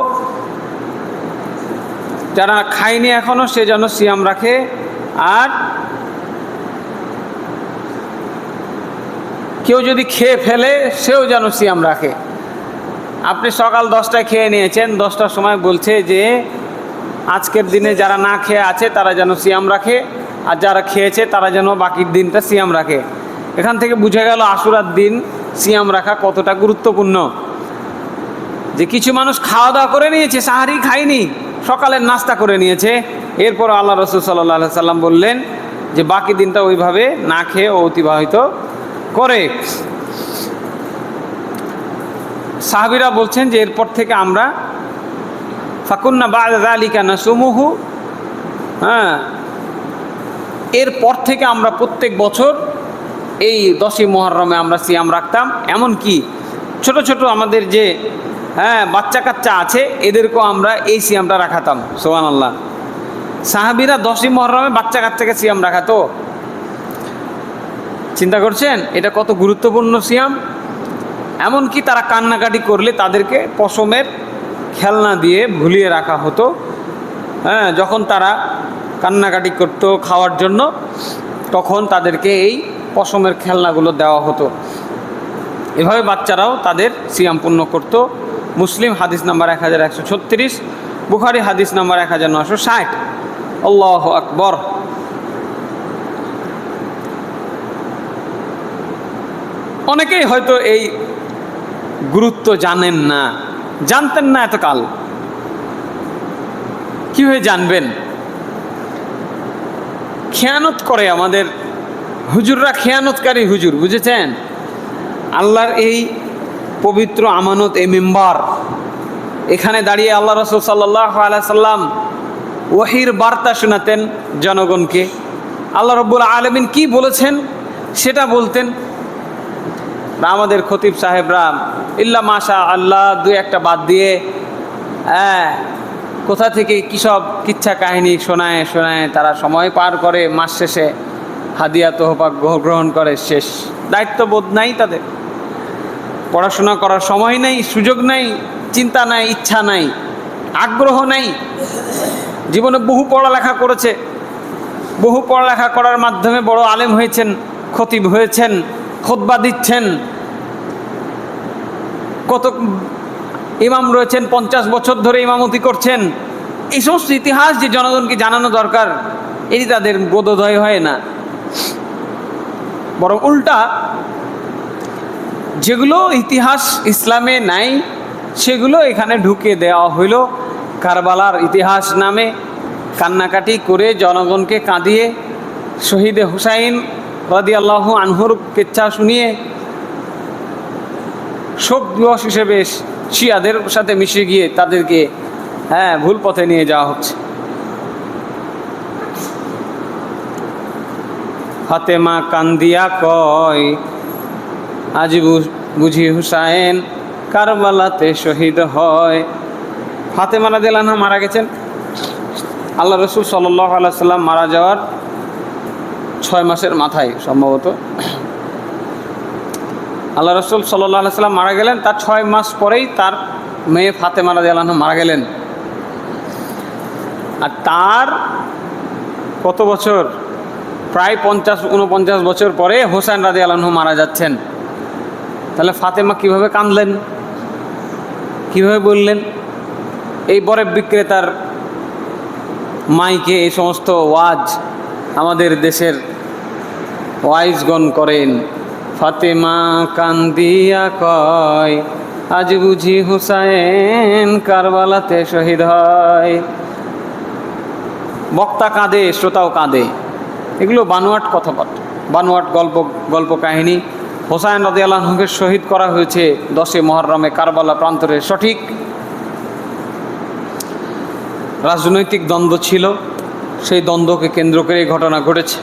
যারা খায়নি এখনো সে যেন সিয়াম রাখে, আর কেউ যদি খেয়ে ফেলে সেও যেন সিয়াম রাখে। আপনি সকাল 10টায় খেয়ে নিয়েছেন, 10টার সময় বলছে যে আজকের দিনে যারা না খেয়ে আছে তারা যেন সিয়াম রাখে, আর যারা খেয়েছে তারা যেন বাকির দিনটা সিয়াম রাখে। এখান থেকে বুঝে গেল আশুরার দিন সিয়াম রাখা কতটা গুরুত্বপূর্ণ। যে কিছু মানুষ খাওয়া দাওয়া করে নিয়েছে, সাহারি খায়নি, সকালের নাস্তা করে নিয়েছে, এরপর আল্লাহ রাসূল সাল্লাল্লাহু আলাইহি সাল্লাম বললেন যে বাকি দিনটা ওইভাবে না খেয়ে অতিবাহিত করে। সাহাবীরা বলছেন যে এরপর থেকে আমরা ফাকুন্না বা'দা যালিকা নাসুমুহু, এরপর থেকে আমরা প্রত্যেক বছর এই 10ই মুহররমে আমরা সিয়াম রাখতাম। এমনকি ছোট ছোট আমাদের যে বাচ্চা কাচ্চা আছে এদেরকেও আমরা এই সিয়ামটা রাখাতাম। সুবহানাল্লাহ! সাহাবীরা 10ই মুহররমে বাচ্চা কাচ্চাকে সিয়াম রাখাতো। চিন্তা করছেন এটা কত গুরুত্বপূর্ণ সিয়াম। এমনকি তারা কান্নাকাটি করলে তাদেরকে পশমের খেলনা দিয়ে ভুলিয়ে রাখা হতো। যখন তারা কান্নাকাটি করতো খাওয়ার জন্য, তখন তাদেরকে এই পশমের খেলনাগুলো দেওয়া হতো। এভাবে বাচ্চারাও তাদের সিয়াম পূর্ণ করত। মুসলিম হাদিস নাম্বার 1136, বুখারী হাদিস নাম্বার 1960। আল্লাহু আকবার। অনেকেই হয়তো এই গুরুত্ব জানেন না, জানতেন না এতকাল, কীভাবে জানবেন? খেয়ানত করে আমাদের হুজুররা, খেয়ানতকারী হুজুর, বুঝেছেন? আল্লাহর এই পবিত্র আমানত, এই মিম্বার, এখানে দাঁড়িয়ে আল্লাহ রাসূল সাল্লাল্লাহু আলাইহি সাল্লাম ওহীর বার্তা শোনাতেন জনগণকে। আল্লাহ রাব্বুল আলামিন কি বলেছেন সেটা বলতেন। আমাদের খতিব সাহেবরা ইল্লা মাশা আল্লাহ দুই একটা বাদ দিয়ে কোথা থেকে কী সব কিচ্ছা কাহিনী শোনায় শোনায় তারা সময় পার করে, মাস শেষে হাদিয়া তোহফা গ্রহণ করে, শেষ। দায়িত্ববোধ নাই তাদের, পড়াশোনা করার সময় নেই, সুযোগ নাই, চিন্তা নাই, ইচ্ছা নাই, আগ্রহ নাই। জীবনে বহু পড়ালেখা করেছে, বহু পড়ালেখা করার মাধ্যমে বড় আলেম হয়েছেন, খতিব হয়েছেন, খুতবা দিচ্ছেন, কত ইমাম রয়েছেন, 50 বছর ধরে ইমামতি করছেন। এই সমস্ত ইতিহাস যে জনগণকে জানানো দরকার, এটি তাদের বোধোদয় হয় না। বরং উল্টা, যেগুলো ইতিহাস ইসলামে নাই সেগুলো এখানে ঢুকে দেওয়া হইল। কারবালার ইতিহাস নামে কান্নাকাটি করে জনগণকে কাঁদিয়ে শহীদে হুসাইন রাদিয়াল্লাহু আনহুর কিচ্ছা শুনিয়ে শোক দিবস হিসেবে শিয়াদের সাথে মিশে গিয়ে তাদেরকে ভুল পথে নিয়ে যাওয়া হচ্ছে। ফাতেমা কান্দিয়া কয়, আজ বুঝি হুসাইন কারবালাতে শহীদ হয়। ফাতেমা রাদিয়াল্লাহু আনহা মারা গেছেন আল্লাহ রাসূল সাল্লাল্লাহু আলাইহি সাল্লাম মারা যাওয়ার 6 মাসের মাথায়, সম্ভবত আল্লাহ রাসূল সাল্লাল্লাহু আলাইহি সাল্লাম মারা গেলেন, তার 6 মাস পরেই তার মেয়ে ফাতেমা রাদিয়াল্লাহু আনহা মারা গেলেন। আর তার কত বছর, প্রায় 50-49 বছর পরে হোসেন রাদিয়াল্লাহু আনহু মারা যাচ্ছেন। তাহলে ফাতেমা কিভাবে কাঁদলেন, কিভাবে বললেন? এই বরেব বিক্রেতার মাইকে এই সমস্ত ওয়াজ আমাদের দেশের ওয়াইজগণ করেন। ফাতেমা কান্দিয়া কয়, আজ বুঝি হুসাইন কারবালাতে শহীদ হয়। বক্তা কাঁদে, শ্রোতাও কাঁদে। এগুলো বানোয়াট কথাবার্তা, বানোয়াট গল্প কাহিনী। হোসাইন রাদিয়াল্লাহু আনহুকে শহীদ করা হয়েছে 10 মুহররমে কারবালা প্রান্তরে, সঠিক। রাজনৈতিক দ্বন্দ্ব ছিল, সেই দ্বন্দ্বকে কেন্দ্র করে এই ঘটনা ঘটেছে।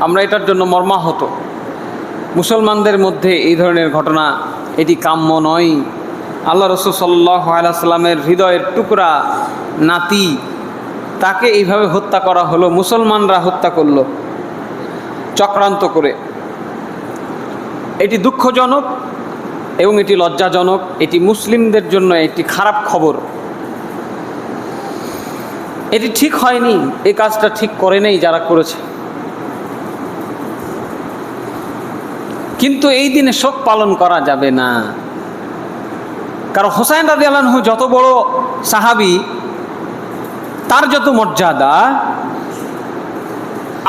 আমরা এটার জন্য মর্মাহত। মুসলমানদের মধ্যে এই ধরনের ঘটনা, এটি কাম্য নয়। আল্লাহ রাসূল সাল্লাল্লাহু আলাইহি সাল্লামের হৃদয়ের টুকরা নাতি, তাকে এইভাবে হত্যা করা হলো, মুসলমানরা হত্যা করলো চক্রান্ত করে। এটি দুঃখজনক এবং এটি লজ্জাজনক। এটি মুসলিমদের জন্য একটি খারাপ খবর। এটি ঠিক হয়নি, এই কাজটা ঠিক করে নেই যারা করেছে। কিন্তু এই দিনে শোক পালন করা যাবে না, কারণ হোসাইন রাদিয়াল্লাহু আনহু যত বড় সাহাবী, তার যত মর্যাদা,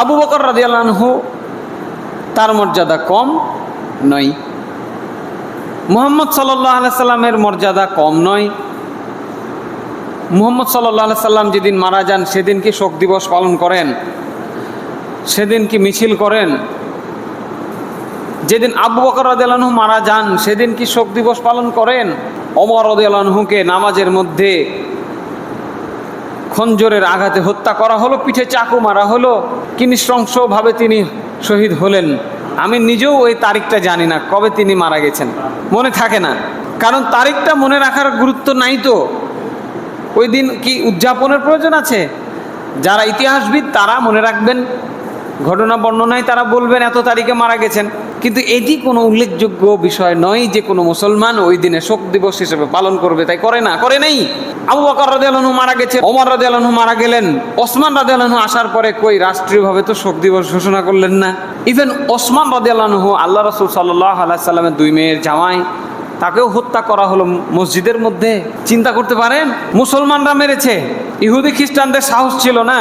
আবু বকর রাদিয়াল্লাহু আনহু তার মর্যাদা কম নয়, মুহাম্মদ সাল্লাল্লাহু আলাইহি সাল্লামের মর্যাদা কম নয়। মুহাম্মদ সাল্লাল্লাহু আলাইহি সাল্লাম যেদিন মারা যান সেদিন কি শোক দিবস পালন করেন? সেদিন কি মিছিল করেন? যেদিন আবু বকর রাদিয়াল্লাহু আনহু মারা যান সেদিন কি শোক দিবস পালন করেন? ওমর রাদিয়াল্লাহু আনহুকে নামাজের মধ্যে খঞ্জরের আঘাতে হত্যা করা হলো, পিঠে চাকু মারা হলো, কি নৃশংসভাবে তিনি শহীদ হলেন। আমি নিজেও ওই তারিখটা জানি না, কবে তিনি মারা গেছেন মনে থাকে না, কারণ তারিখটা মনে রাখার গুরুত্ব নাই। তো ওই দিন কি উদযাপনের প্রয়োজন আছে? যারা ইতিহাসবিদ তারা মনে রাখবেন, ঘটনা বর্ণনায় তারা বলবেন এত তারিখে মারা গেছেন। কিন্তু এটি কোনো উল্লেখযোগ্য বিষয় নয় যে কোনো মুসলমান ওই দিনে শোক দিবস হিসেবে পালন করবে, তাই করে না, করে নেই। আবু বকর রাদিয়াল্লাহু আনহু মারা গেছে, ওমর রাদিয়াল্লাহু আনহু মারা গেলেন, ওসমান রাদিয়াল্লাহু আনহু আসার পরে কই রাষ্ট্রীয়ভাবে তো শোক দিবস ঘোষণা করলেন না। ইভেন ওসমান রাদিয়াল্লাহু আনহু আল্লাহ রাসূল সাল্লাল্লাহু আলাইহি সাল্লামের 2 মেয়ের জামাই, তাকেও হত্যা করা হলো মসজিদের মধ্যে। চিন্তা করতে পারেন, মুসলমানরা মেরেছে, ইহুদি খ্রিস্টানদের সাহস ছিল না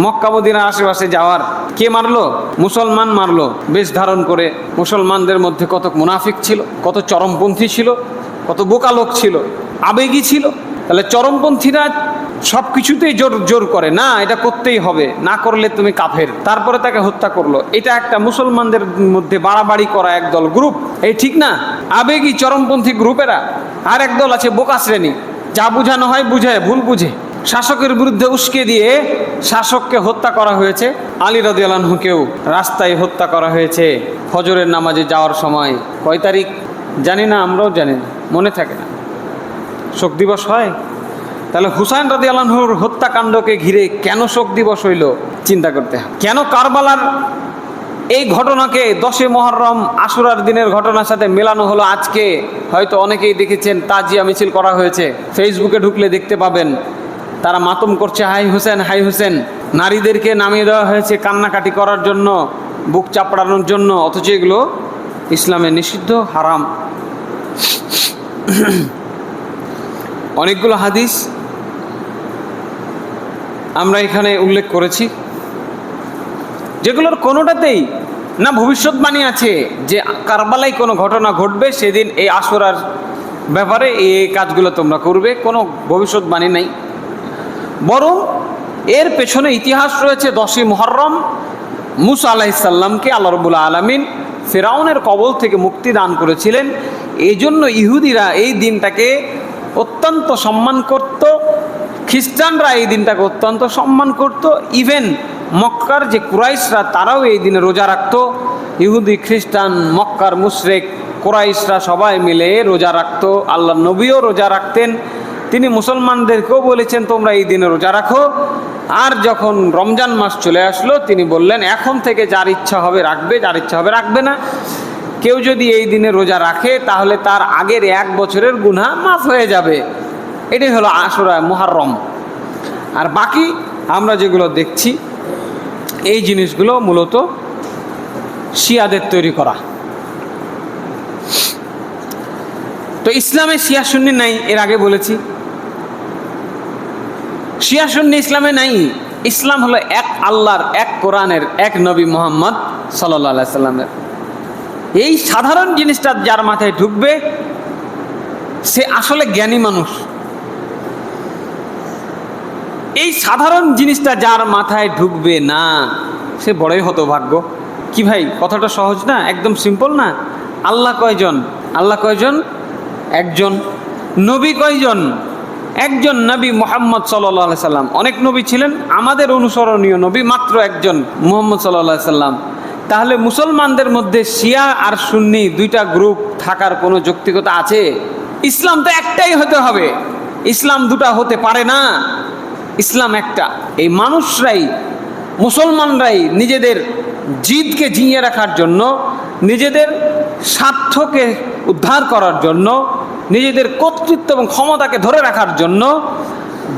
মক্কা মদিনার আশেপাশে যাওয়ার। কে মারলো? মুসলমান মারলো, বেশ ধারণ করে। মুসলমানদের মধ্যে কত মুনাফিক ছিল, কত চরমপন্থী ছিল, কত বোকা লোক ছিল, আবেগী ছিল। তাহলে চরমপন্থীরা সব কিছুতেই জোর করে, না এটা করতেই হবে, না করলে তুমি কাফের, তারপরে তাকে হত্যা করলো। এটা একটা মুসলমানদের মধ্যে বাড়াবাড়ি করা একদল গ্রুপ, এই ঠিক না? আবেগী চরমপন্থী গ্রুপেরা। আর একদল আছে বোকা শ্রেণী, যা বুঝানো হয় বুঝে, ভুল বুঝে। শাসকের বিরুদ্ধে উস্কে দিয়ে শাসককে হত্যা করা হয়েছে। আলী রাদিয়াল্লাহু আনহুকেও রাস্তায় হত্যা করা হয়েছে ফজরের নামাজে যাওয়ার সময়। কয় তারিখ জানি না, আমরাও জানি না, মনে থাকে না, শোক দিবস হয়। তাহলে হুসাইন রাদিয়াল্লাহু আনহুর হত্যাকাণ্ডকে ঘিরে কেন শোক দিবস হইল চিন্তা করতে হয়। কেন কারবালার এই ঘটনাকে 10 মুহররম আশুরার দিনের ঘটনার সাথে মেলানো হলো আজকে? হয়তো অনেকেই দেখেছেন তাজিয়া মিছিল করা হয়েছে, ফেসবুকে ঢুকলে দেখতে পাবেন তারা মাতম করছে, হাই হোসেন হাই হোসেন। নারীদেরকে নামিয়ে দেওয়া হয়েছে কান্নাকাটি করার জন্য, বুক চাপড়ানোর জন্য, অথচ এগুলো ইসলামে নিষিদ্ধ, হারাম। অনেকগুলো হাদিস আমরা এখানে উল্লেখ করেছি, যেগুলোর কোনোটাতেই না ভবিষ্যৎবাণী আছে যে কারবালায় কোনো ঘটনা ঘটবে, সেদিন এই আশুরার ব্যাপারে এই কাজগুলো তোমরা করবে, কোনো ভবিষ্যৎবাণী নেই। বরং এর পেছনে ইতিহাস রয়েছে। 10 মুহররম মুসা আলাইহিস সালামকে আল্লাহ রাব্বুল আলামিন ফিরআউনের কবল থেকে মুক্তি দান করেছিলেন। এই জন্য ইহুদিরা এই দিনটাকে অত্যন্ত সম্মান করত, খ্রিস্টানরা এই দিনটাকে অত্যন্ত সম্মান করত। ইভেন মক্কার যে কুরাইশরা তারাও এই দিনে রোজা রাখত। ইহুদি, খ্রিস্টান, মক্কার মুশরিক, কুরাইশরা সবাই মিলে রোজা রাখত। আল্লাহর নবীও রোজা রাখতেন। তিনি মুসলমানদেরকেও বলেছেন তোমরা এই দিনে রোজা রাখো। আর যখন রমজান মাস চলে আসলো তিনি বললেন এখন থেকে যার ইচ্ছা হবে রাখবে, যার ইচ্ছা হবে রাখবে না। কেউ যদি এই দিনে রোজা রাখে তাহলে তার আগের 1 বছরের গুনাহ মাফ হয়ে যাবে। এটাই হলো আশুরা মুহররম। আর বাকি আমরা যেগুলো দেখছি এই জিনিসগুলো মূলত শিয়াদের তৈরি করা। তো ইসলামে শিয়া সুন্নি নাই, এর আগে বলেছি। শিয়া সুন্নি ইসলামে নাই। ইসলাম হলো এক আল্লাহর, এক কোরআনের, এক নবী মুহাম্মদ সাল্লাল্লাহু আলাইহি সাল্লামের। এই সাধারণ জিনিসটা যার মাথায় ঢুকবে সে আসলে জ্ঞানী মানুষ। এই সাধারণ জিনিসটা যার মাথায় ঢুকবে না সে বড়ই হতভাগ্য। কি ভাই, কথাটা সহজ না? একদম সিম্পল না? আল্লাহ কয়জন? আল্লাহ কয়জন? একজন। নবী কয়জন? একজন, নবী মুহাম্মদ সাল্লাল্লাহু আলাইহি সাল্লাম। অনেক নবী ছিলেন, আমাদের অনুসরণীয় নবী মাত্র একজন, মুহাম্মদ সাল্লাল্লাহু আলাইহি সাল্লাম। তাহলে মুসলমানদের মধ্যে শিয়া আর সুন্নি দুইটা গ্রুপ থাকার কোনো যৌক্তিকতা আছে? ইসলাম তো একটাই হতে হবে, ইসলাম দুটা হতে পারে না। ইসলাম একটা। এই মানুষরাই, মুসলমানরাই নিজেদের জিদকে জিইয়ে রাখার জন্য, নিজেদের স্বার্থকে উদ্ধার করার জন্য, নিজেদের কর্তৃত্ব এবং ক্ষমতাকে ধরে রাখার জন্য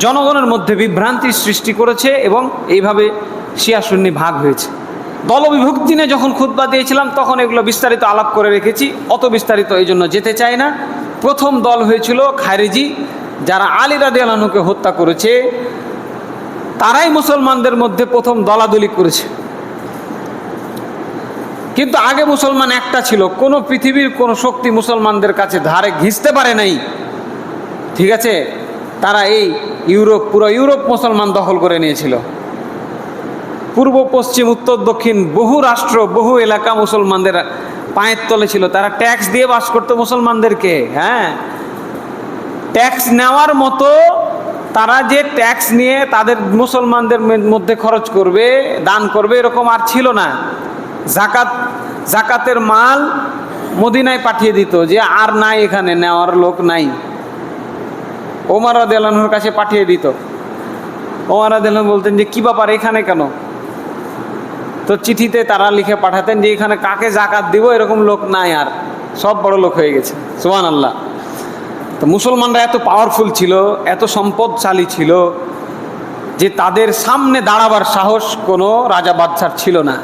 জনগণের মধ্যে বিভ্রান্তির সৃষ্টি করেছে এবং এইভাবে শিয়া সুন্নি ভাগ হয়েছে। দলবিভক্তি নিয়ে যখন খুতবা দিয়েছিলাম তখন এগুলো বিস্তারিত আলাপ করে রেখেছি, অত বিস্তারিত এই জন্য যেতে চাই না। প্রথম দল হয়েছিল খারিজি, যারা আলী রাদিয়াল্লাহু আনহুকে হত্যা করেছে, তারাই মুসলমানদের মধ্যে প্রথম দলাদলি করেছে। কিন্তু আগে মুসলমান একটা ছিল, কোনো পৃথিবীর কোনো শক্তি মুসলমানদের কাছে ধারে ঘিঁচতে পারে নাই। ঠিক আছে, তারা এই ইউরোপ, পুরো ইউরোপ মুসলমান দখল করে নিয়েছিল। পূর্ব পশ্চিম উত্তর দক্ষিণ বহু রাষ্ট্র, বহু এলাকা মুসলমানদের পায়ের তলে ছিল। তারা ট্যাক্স দিয়ে বাস করতো মুসলমানদেরকে। হ্যাঁ, ট্যাক্স নেওয়ার মতো, তারা যে ট্যাক্স নিয়ে তাদের মুসলমানদের মধ্যে খরচ করবে, দান করবে, এরকম আর ছিল না। জাকাতের মাল মদিনায় পাঠিয়ে দিত, যে আর নাই, এখানে নেওয়ার লোক নাই। ওমর রাদিয়াল্লাহু আনহুর কাছে পাঠিয়ে দিত। ওমর রাদিয়াল্লাহু আনহু বলতেন যে কি ব্যাপার, এখানে কেন? তো চিঠিতে তারা লিখে পাঠাতেন যে এখানে কাকে জাকাত দিব এরকম লোক নাই, আর সব বড় লোক হয়ে গেছে। সুবহানাল্লাহ। তো মুসলমানরা এত পাওয়ারফুল ছিল, এত সম্পদশালী ছিল যে তাদের সামনে দাঁড়াবার সাহস কোনো রাজা বাদশার ছিল না,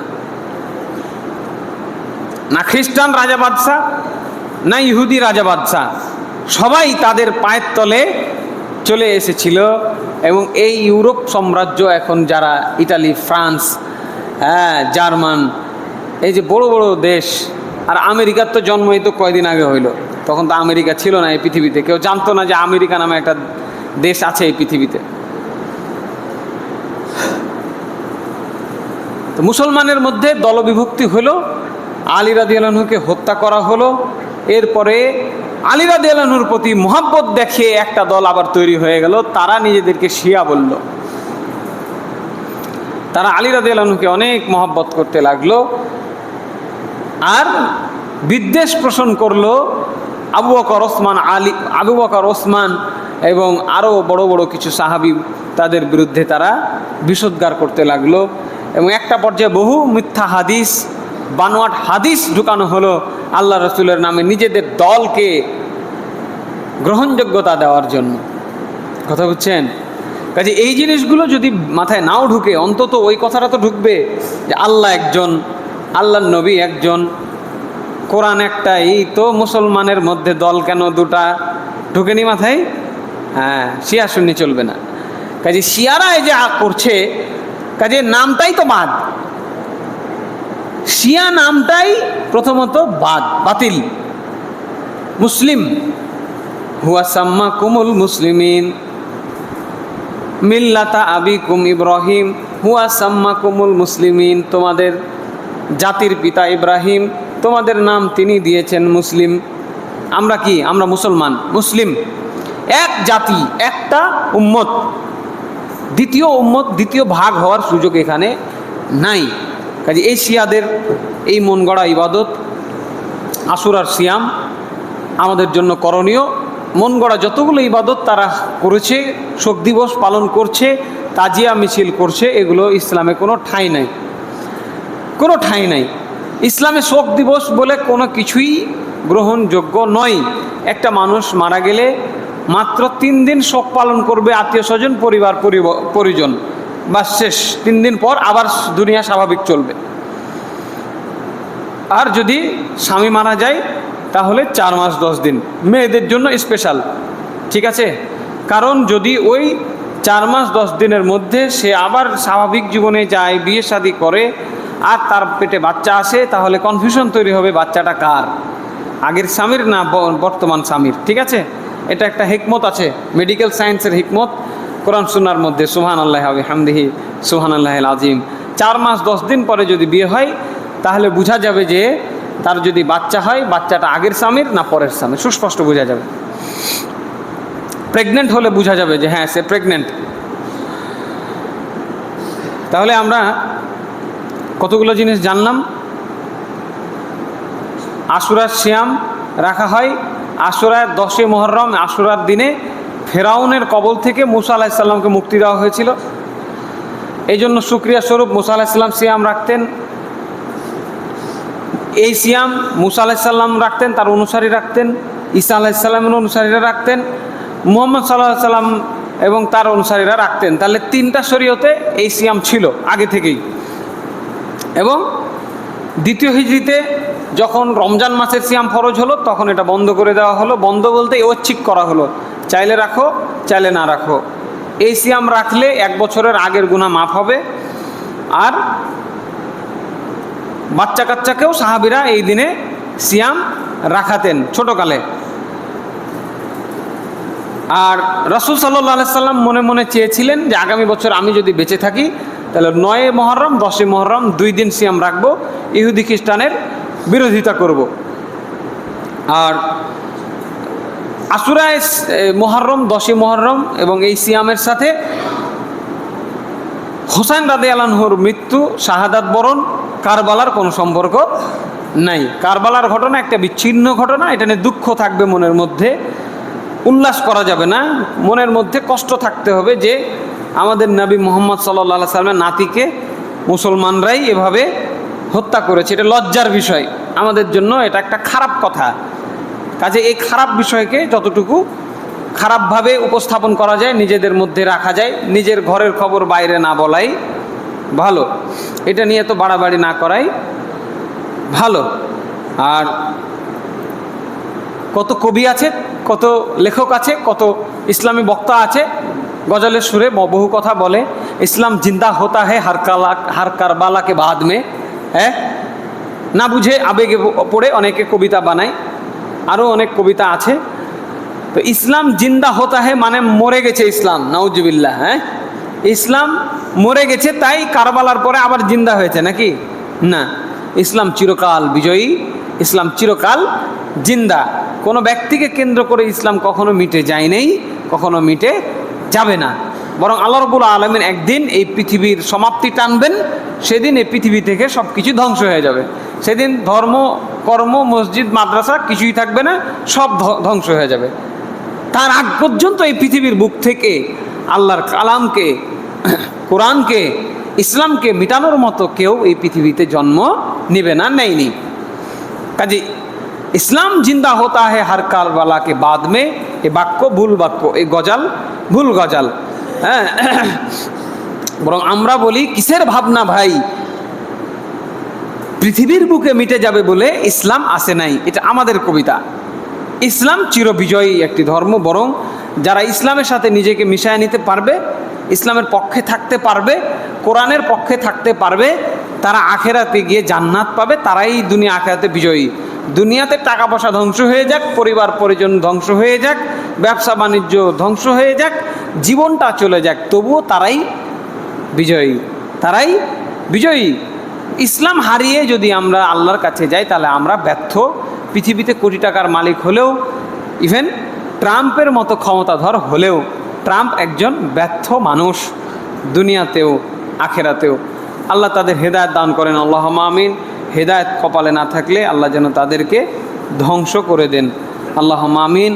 না খ্রিস্টান রাজা বাদশাহ না ইহুদি রাজা বাদশাহ, সবাই তাদের পায়ের তলে চলে এসেছিল। এবং এই ইউরোপ সাম্রাজ্য এখন যারা ইটালি, ফ্রান্স, জার্মান, এই যে বড় বড় দেশ, আর আমেরিকার তো জন্মই তো কয়দিন আগে হইল, তখন তো আমেরিকা ছিল না এই পৃথিবীতে, কেউ জানতো না যে আমেরিকা নামে একটা দেশ আছে এই পৃথিবীতে। তো মুসলমানের মধ্যে দলবিভক্তি হলো, আলী রাদিয়াল্লাহু আনহুকে হত্যা করা হলো। এরপরে আলী রাদিয়াল্লাহু আনহুর প্রতি মহব্বত দেখিয়ে একটা দল আবার তৈরি হয়ে গেল, তারা নিজেদেরকে শিয়া বলল। তারা আলী রাদিয়াল্লাহু আনহুকে অনেক মহব্বত করতে লাগলো আর বিদ্বেষ পোষণ করলো আবু বকর, ওসমান এবং আরও বড় বড় কিছু সাহাবী, তাদের বিরুদ্ধে তারা বিষোদ্গার করতে লাগলো। এবং একটা পর্যায়ে বহু মিথ্যা হাদিস, বানোয়াট হাদিস ঢুকানো হলো আল্লাহ রসুলের নামে নিজেদের দলকে গ্রহণযোগ্যতা দেওয়ার জন্য। কথা বুঝছেন? কাজে এই জিনিসগুলো যদি মাথায় নাও ঢুকে, অন্তত ওই কথাটা তো ঢুকবে যে আল্লাহ একজন, আল্লাহর নবী একজন, কোরআন একটা, এই তো মুসলমানের মধ্যে দল কেন দুটা? ঢুকেনি মাথায়? হ্যাঁ, শিয়া সুন্নি চলবে না। কাজে শিয়ারা এই যে করছে, কাজে নামটাই তো বাদ, শিয়া নামটাই প্রথমত বাতিল। মুসলিম, হুয়া সাম্মাকুমুল মুসলিমিন মিল্লাতা আবিকুম ইব্রাহিম হুয়া সাম্মাকুমুল মুসলিমিন, তোমাদের জাতির পিতা ইব্রাহিম, তোমাদের নাম তিনি দিয়েছেন মুসলিম। আমরা কি? আমরা মুসলমান, মুসলিম, এক জাতি, একটা উম্মত। দ্বিতীয় উম্মত, দ্বিতীয় ভাগ হওয়ার সুযোগ এখানে নাই। কাজে এই শিয়াদের এই মন গড়া ইবাদত, আশুরার সিয়াম আমাদের জন্য করণীয়। মন গড়া যতগুলো ইবাদত তারা করেছে, শোক দিবস পালন করছে, তাজিয়া মিছিল করছে, এগুলো ইসলামে কোনো ঠাঁই নাই, কোনো ঠাঁই নাই। ইসলামে শোক দিবস বলে কোনো কিছুই গ্রহণযোগ্য নয়। একটা মানুষ মারা গেলে মাত্র 3 দিন শোক পালন করবে আত্মীয় স্বজন, পরিবার পরিজন, বা শেষ। 3 দিন পর আবার দুনিয়া স্বাভাবিক চলবে। আর যদি স্বামী মারা যায় তাহলে 4 মাস 10 দিন মেয়েদের জন্য স্পেশাল, ঠিক আছে? কারণ যদি ওই 4 মাস 10 দিনের মধ্যে সে আবার স্বাভাবিক জীবনে যায়, বিয়ে শাদী করে, আর তার পেটে বাচ্চা আসে, তাহলে কনফিউশন তৈরি হবে বাচ্চাটা কার, আগের স্বামীর না বর্তমান স্বামীর। ঠিক আছে? এটা একটা হিকমত আছে, মেডিকেল সায়েন্সের হিকমত কোরআন সুন্নাহর মধ্যে। সুবহানাল্লাহি ওয়া বিহামদিহি সুবহানাল্লাহিল আযীম। 4 মাস 10 দিন পরে যদি বিয়ে হয় তাহলে বোঝা যাবে যে তার যদি বাচ্চা হয়, বাচ্চাটা আগের স্বামীর না পরের স্বামীর, সুস্পষ্ট বোঝা যাবে। প্রেগনেন্ট হলে বোঝা যাবে যে হ্যাঁ সে প্রেগনেন্ট। তাহলে আমরা কতগুলো জিনিস জানলাম। আশুরার সিয়াম রাখা হয়। আশুরার 10 মুহররম, আশুরার দিনে ফেরাউনের কবল থেকে মুসা আলাইহিস সালামকে মুক্তি দেওয়া হয়েছিল। এই জন্য শুকরিয়া স্বরূপ মুসা আলাইহিস সালাম সিয়াম রাখতেন। এই সিয়াম মুসা আলাইহিস সালাম রাখতেন, তার অনুসারী রাখতেন, ঈসা আলাইহিস সালামের অনুসারীরা রাখতেন, মুহাম্মদ সাল্লাল্লাহু আলাইহি সাল্লাম এবং তার অনুসারীরা রাখতেন। তাহলে 3টা শরীয়তে এই সিয়াম ছিল আগে থেকেই। এবং দ্বিতীয় হিজরিতে যখন রমজান মাসের সিয়াম ফরজ হলো তখন এটা বন্ধ করে দেওয়া হলো। বন্ধ বলতে ঐচ্ছিক করা হলো, চাইলে রাখো, চাইলে না রাখো। এই সিয়াম রাখলে 1 বছরের আগের গুনাহ মাফ হবে। আর বাচ্চা কাচ্চাকেও সাহাবীরা এই দিনে সিয়াম রাখাতেন ছোটকালে। আর রাসূল সাল্লাল্লাহু আলাইহি সাল্লাম মনে মনে চেয়েছিলেন যে আগামী বছর আমি যদি বেঁচে থাকি তাহলে 9 মুহররম 10 মুহররম 2 দিন সিয়াম রাখবো, ইহুদি খ্রিস্টানের বিরোধিতা করব। আর আশুরায় মুহররম 10 মুহররম এবং এই সিয়ামের সাথে হোসেন রাদিয়াল্লাহু আনহুর মৃত্যু, শাহাদাত বরণ, কারবালার কোনো সম্পর্ক নাই। কারবালার ঘটনা একটা বিচ্ছিন্ন ঘটনা, এটা নিয়ে দুঃখ থাকবে মনের মধ্যে, উল্লাস করা যাবে না। মনের মধ্যে কষ্ট থাকতে হবে যে আমাদের নবী মুহাম্মদ সাল্লাল্লাহু আলাইহি সাল্লামের নাতিকে মুসলমানরাই এভাবে হত্যা করেছে। এটা লজ্জার বিষয় আমাদের জন্য, এটা একটা খারাপ কথা। কাজে এই খারাপ বিষয়কে যতটুকু খারাপভাবে উপস্থাপন করা যায়, নিজেদের মধ্যে রাখা যায়, নিজের ঘরের খবর বাইরে না বলাই ভালো, এটা নিয়ে তো বাড়াবাড়ি না করাই ভালো। আর কত কবি আছে, কত লেখক আছে, কত ইসলামী বক্তা আছে, গজলের সুরে বহু কথা বলে, ইসলাম জিন্দা হোতা হে হার কারবালাকে বাদ মে। হ্যাঁ, না বুঝে আবেগে পড়ে অনেকে কবিতা বানায়, আরও অনেক কবিতা আছে। তো ইসলাম জিন্দা হোতা হে মানে মরে গেছে ইসলাম, নাউজুবিল্লাহ। হ্যাঁ, ইসলাম মরে গেছে তাই কারবালার পরে আবার জিন্দা হয়েছে নাকি? না, ইসলাম চিরকাল বিজয়ী, ইসলাম চিরকাল জিন্দা। কোনো ব্যক্তিকে কেন্দ্র করে ইসলাম কখনো মিটে যায় নাই, কখনো মিটে যাবে না। বরং আল্লাহ রাব্বুল আলামিন একদিন এই পৃথিবীর সমাপ্তি টানবেন, সেদিন এই পৃথিবী থেকে সব কিছু ধ্বংস হয়ে যাবে। সেদিন ধর্ম, কর্ম, মসজিদ, মাদ্রাসা কিছুই থাকবে না, সব ধ্বংস হয়ে যাবে। তার আগ পর্যন্ত এই পৃথিবীর বুক থেকে আল্লাহর কালামকে, কোরআনকে, ইসলামকে মিটানোর মতো কেউ এই পৃথিবীতে জন্ম নেবে না, নেয়নি। কাজে ইসলাম জিন্দা হোতা হে হার কারবালাকে বাদ মে, এ বাক্য ভুল বাক্য, এই গজাল ভুল গজাল। হ্যাঁ, বরং আমরা বলি কিসের ভাবনা ভাই, পৃথিবীর বুকে মিটে যাবে বলে ইসলাম আসে নাই, এটা আমাদের কবিতা। ইসলাম চিরবিজয়ী একটি ধর্ম। বরং যারা ইসলামের সাথে নিজেকে মিশিয়ে নিতে পারবে, ইসলামের পক্ষে থাকতে পারবে, কোরআনের পক্ষে থাকতে পারবে, তারা আখেরাতে গিয়ে জান্নাত পাবে, তারাই দুনিয়া আখেরাতে বিজয়ী। দুনিয়াতে টাকা পয়সা ধ্বংস হয়ে যাক, পরিবার পরিজন ধ্বংস হয়ে যাক, ব্যবসা বাণিজ্য ধ্বংস হয়ে যাক, জীবনটা চলে যাক, তবুও তারাই বিজয়ী, তারাই বিজয়ী। ইসলাম হারিয়ে যদি আমরা আল্লাহর কাছে যাই তাহলে আমরা ব্যর্থ। পৃথিবীতে কোটি টাকার মালিক হলেও, ইভেন ট্রাম্পের মতো ক্ষমতাধর হলেও, ট্রাম্প একজন ব্যর্থ মানুষ, দুনিয়াতেও আখেরাতেও। আল্লাহ তাদের হেদায়েত দান করেন, আল্লাহুম্মা আমিন। হেদায়েত কপালে না থাকলে আল্লাহ যেন তাদেরকে ধ্বংস করে দেন, আল্লাহুম্মা আমিন।